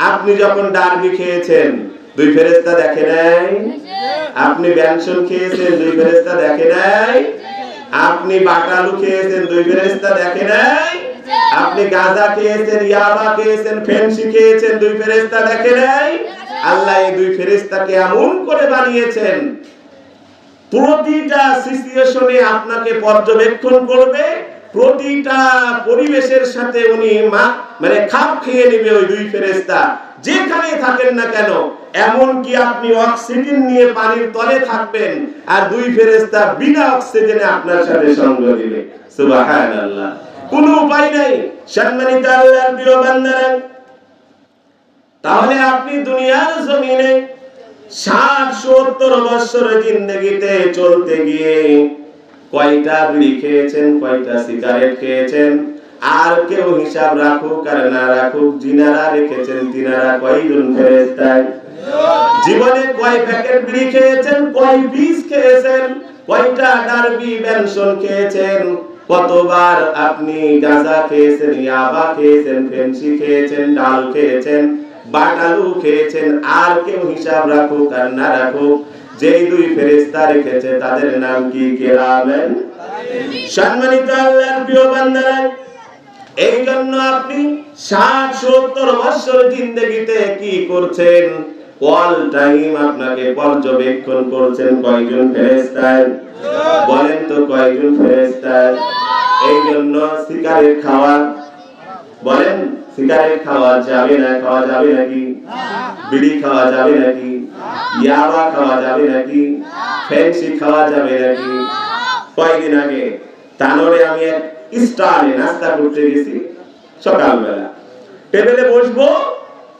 আপনি যখন ডারবি খেয়েছেন দুই ফেরেশতা দেখে নাই? আপনি ব্যঞ্জন খেয়েছেন দুই ফেরেশতা দেখে নাই? আপনি বাটালু খেয়েছেন দুই ফেরেশতা দেখে নাই? আপনি গাঁজা খেয়েছেন, ইয়াবা খেয়েছেন, ফেন্সি খেয়েছেন, দুই ফেরেশতা দেখে নাই? আল্লাহ এই দুই ফেরেশতাকে এমন করে বানিয়েছেন, প্রতিটা সিচুয়েশনে আপনাকে পর্যবেক্ষণ করবে, প্রতিটা পরিবেশের সাথে উনি মানে খাপ খেয়ে নেবে ওই দুই ফেরেশতা, যেখানে থাকেন না কেন। এমন কি আপনি অক্সিজেন নিয়ে পানির তলে থাকবেন আর দুই ফেরেশতা বিনা অক্সিজেনে আপনার সাথে সঙ্গ দিবে। সুবহানাল্লাহ, কোনো উপায় নাই। সম্মানিত আল্লাহর প্রিয় বান্দারা, তাহলে আপনি দুনিয়ার জমিনে 60-70 বছরের জিন্দেগিতে চলতে গিয়ে কয়টা বিড়ি খেয়েছেন, কয়টা সিগারেট খেয়েছেন? আর কেউ হিসাব রাখুক আর না রাখুক, যিনারা রেখেছেন তিনারা কয়জন ফেরেশতা? জীবনে কয় প্যাকেট বিড়ি খেয়েছেন, কয় পিস খেয়েছেন, কয়টা ডারবি বেনসন খেয়েছেন, কতবার আপনি গাঁজা খেয়েছেন, ইয়াবা খেয়েছেন, ফেন্সি খেয়েছেন, ডাল খেয়েছেন, বাটালু খেয়েছেন? আর কেউ হিসাব রাখুক আর না রাখুক, যেই দুই ফেরেশতা রেখেছে তাদের নাম কি? কিরামান। সম্মানিত আল্লাহর প্রিয় বান্দারা, এই জন্য আপনি 60-70 বছর জিন্দেগিতে কি করছেন? অল টাইম আপনাকে পর্যবেক্ষণ করছেন কয়জন ফেরেশতা? বলেন তো কয়জন ফেরেশতা? এই জন্য সিগারেট খাওয়া, বলেন সিগারেট খাওয়া যাবে না? খাওয়া যাবে নাকি? বিড়ি খাওয়া যাবে নাকি? ইয়াবা খাওয়া যাবে নাকি? ফেন্সি খাওয়া যাবে নাকি? কয়েকদিন আগে তানোরে আমি এক স্টারে নাস্তা করতে গেছি, সকালবেলা টেবিলে বসবো,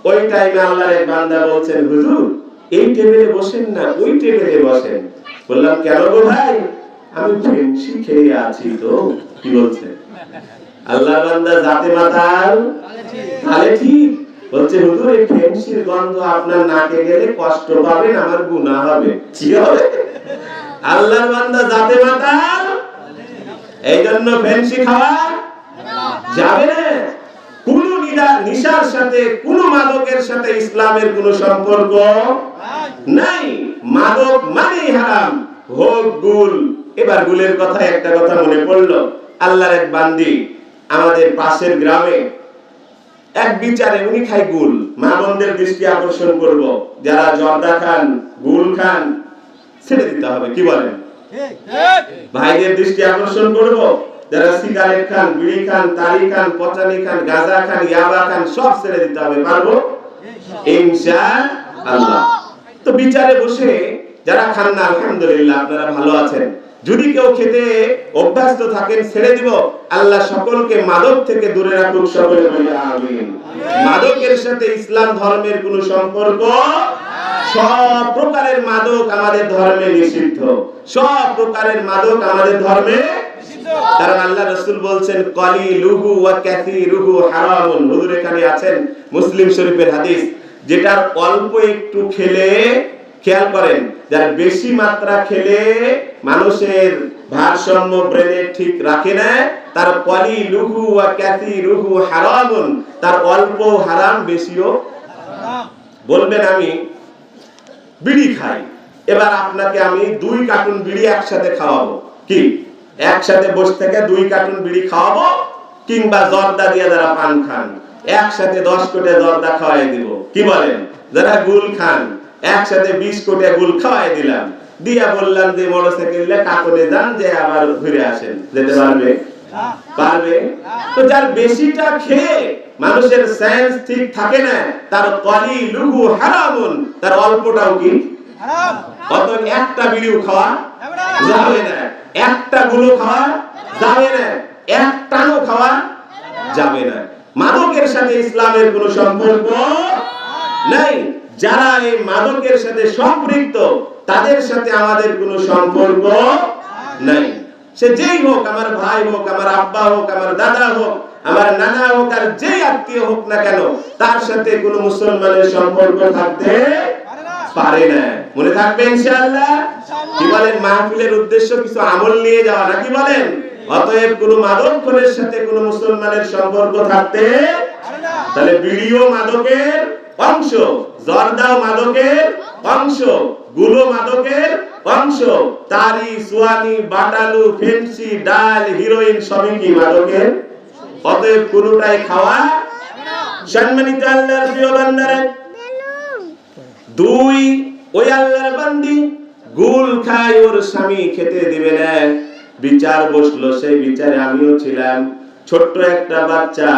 ওই টাইমে আল্লাহর এক বান্দা বলছেন, হুজুর এই টেবিলে বসেন না, ওই টেবিলে বসেন। বললাম, কেন গো ভাই? আমি ফেন্সি খেয়ে আছি তো। কি বলছে? আল্লাহর বান্দা জাতে মাতাল, তাহলে ঠিক বলছে, হুজুর এই ফেন্সির গন্ধ আপনার নাকে গেলে কষ্ট পাবেন, আমার গুনাহ হবে। কি হবে? আল্লাহর বান্দা জাতে মাতাল, এই জন্য ফেন্সি খাওয়া যাবে না। কোন নিশার সাথে, কোন মাদকের সাথে ইসলামের কোন সম্পর্ক নাই। মাদক মানেই হারাম, হোক গুল। এবার গুলের কথা একটা কথা মনে পড়লো। আল্লাহর এক বান্দি আমাদের পাশের গ্রামে এক বিচারে, উনি খায় গুল। মা বোনদের দৃষ্টি আকর্ষণ করব, যারা জর্দা খান, গুল খান, ছেড়ে দিতে হবে। কি বলেন? ভাইদের দৃষ্টি আকর্ষণ করব, যারা সিগারেট খান, বিড়ি খান, তারি খান, পচানি খান, গাঁজা খান, ইয়াবা খান, সব ছেড়ে দিতে হবে। পারবো ইনশাআল্লাহ। তো বিচারে বসে যারা খান না, আলহামদুলিল্লাহ আপনারা ভালো আছেন। যদি কেউ খেতে অভ্যস্ত থাকেন, ছেড়ে দিব। আল্লাহ সকলকে মাদক থেকে দূরে রাখুক, সকলে বলি আমিন। মাদকের সাথে ইসলাম ধর্মের কোনো সম্পর্ক, সব প্রকারের মাদক আমাদের ধর্মে নিষিদ্ধ, সব প্রকারের মাদক আমাদের ধর্মে নিষিদ্ধ। কারণ আল্লাহ রাসূল বলছেন, কালিলুহু ওয়া কাসীরুহু হারামুন। হুজুর এখানে আছেন, মুসলিম শরীফের হাদিস। যেটা অল্প একটু খেলে, খেয়াল করেন, যার বেশি মাত্রা খেলে মানুষের ভারসাম্য ব্রেনে ঠিক রাখে না, তার কালিলুহু ওয়া কাসীরুহু হারামুন, তার অল্প হারাম, বেশিও হারাম। বলবেন আমি বিড়ি খাই, এবার আপনাকে আমি 2 কার্টুন বিড়ি একসাথে খাওয়াবো। কি একসাথে বসে থেকে 2 কার্টুন বিড়ি খাওয়াবো? কিংবা জর্দা দিয়ে যারা পান খান, একসাথে 10 কোটে জর্দা খাওয়াই দিব। কি বলেন? যারা গুল খান, একসাথে 20 কোটে গুল খাওয়াই দিলাম, দিয়া বললাম যে মোটরসাইকেলে কাকনে যান, যে আবার ঘুরে আসেন। যেতে পারবে? পারবে? তো যার বেশিটা খেয়ে মানুষের সেন্স ঠিক থাকে না, তার কালিলুহু হারামুন, তার অল্পটাও কি হারাম। অতএব একটা বিড়িও খাওয়া যাবে না, একটা গুলো খাওয়া যাবে না, একটাও খাওয়া যাবে না। মাদকের সাথে ইসলামের কোনো সম্পর্ক নাই। যারা এই মাদকের সাথে সম্পৃক্ত, তাদের সাথে আমাদের কোনো সম্পর্ক নাই। সে যেই হোক, আমার ভাই হোক, আমার আব্বা হোক, আমার দাদা হোক, আমার নানা হোক, আর যেই আত্মীয় হোক না কেন, তার সাথে কোনো মুসলমানের সম্পর্ক থাকতে পারে না। মনে থাকবে ইনশাআল্লাহ। কি বলেন? মাহফিলের উদ্দেশ্য কিছু আমল নিয়ে যাওয়া, নাকি বলেন? অতএব কোনো মাদকখোরের সাথে কোনো মুসলমানের সম্পর্ক থাকতে পারে না। তাহলে বিড়িও মাদকের, অংশ, জর্দাও মাদকের অংশ, গুলো মাদকের অংশ, তারি, সুয়ানি, বাটালু, ফেন্সি, ডাল, হিরোইন সবই কি মাদকের। অতএব কোনটাই খাওয়া। সম্মানিত আল্লাহর প্রিয় বান্দারা, দুই, ওই আল্লাহর বান্দি গুল খায়, ওর স্বামী খেতে দিবে না। বিচার বসলো, সেই বিচারে আমিও ছিলাম। ছোট্ট একটা বাচ্চা,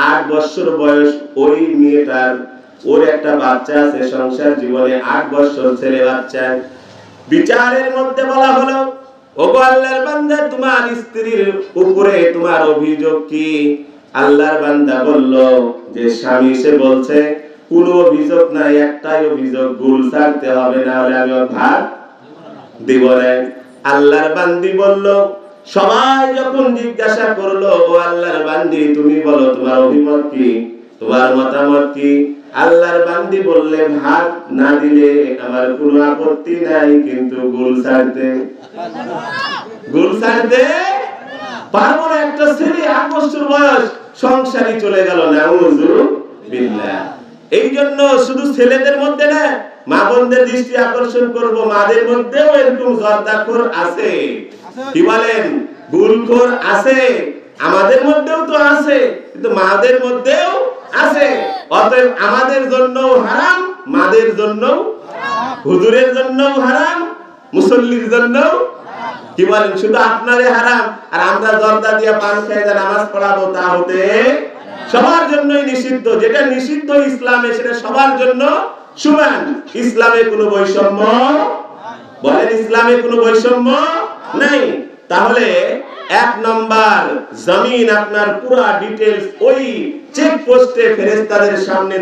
8 বছর বয়স, ওই মেয়েটার, ওর একটা বাচ্চা আছে সংসার জীবনে, 8 বছর ছেলে বাচ্চা। বিচারের মধ্যে বলা হলো, ওগো আল্লাহর বান্দা, তোমার স্ত্রীর উপরে তোমার অভিযোগ কি? আল্লাহর বান্দা বলল যে স্বামী সে বলছে কোনো অভিযোগ নাই, একটাই অভিযোগ, গুল ছাড়তে হবে, না হলে আমি ওর ভাত দিব না। আল্লাহর বান্দি বলল, সবাই যখন জিজ্ঞাসা করলো, ও আল্লাহর বান্দি তুমি বলো তোমার অভিমত কি, তোমার মতামত কি? আল্লাহর বান্দি বললে, ভাত না দিলে আমার কোনো আপত্তি নাই, কিন্তু গুল ছাড়তে পারবো না। একটা ছেলে 8 বছর বয়স, সংসারই চলে গেল, নাউযুবিল্লাহ। এই জন্য শুধু ছেলেদের মধ্যে না, মা বোনদের দৃষ্টি আকর্ষণ করব, মাদের মধ্যেও এরকম জর্দাখোর আছে। কি বলেন? গুলখোর আছে, আমাদের মধ্যেও তো আছে, কিন্তু মাদের মধ্যেও আছে। অতএব আমাদের জন্যও হারাম, মাদের জন্যও, হুজুরের জন্যও হারাম, মুসল্লির জন্যও। কি বলেন? শুধু আপনারে হারাম, আর আমরা জর্দা দিয়া পান খেয়ে নামাজ পড়াবো, তা হতে সবার জন্যই নিষিদ্ধ। যেটা নিষিদ্ধ ইসলামে, সেটা সবার জন্য সমান। ইসলামে কোনো বৈষম্য, বলেন ইসলামে কোনো বৈষম্য নাই। তাহলে 1 নম্বর, জমিন আপনার পুরো ডিটেইলস ওই চেক পোস্টে ফেরেশতাদের সামনে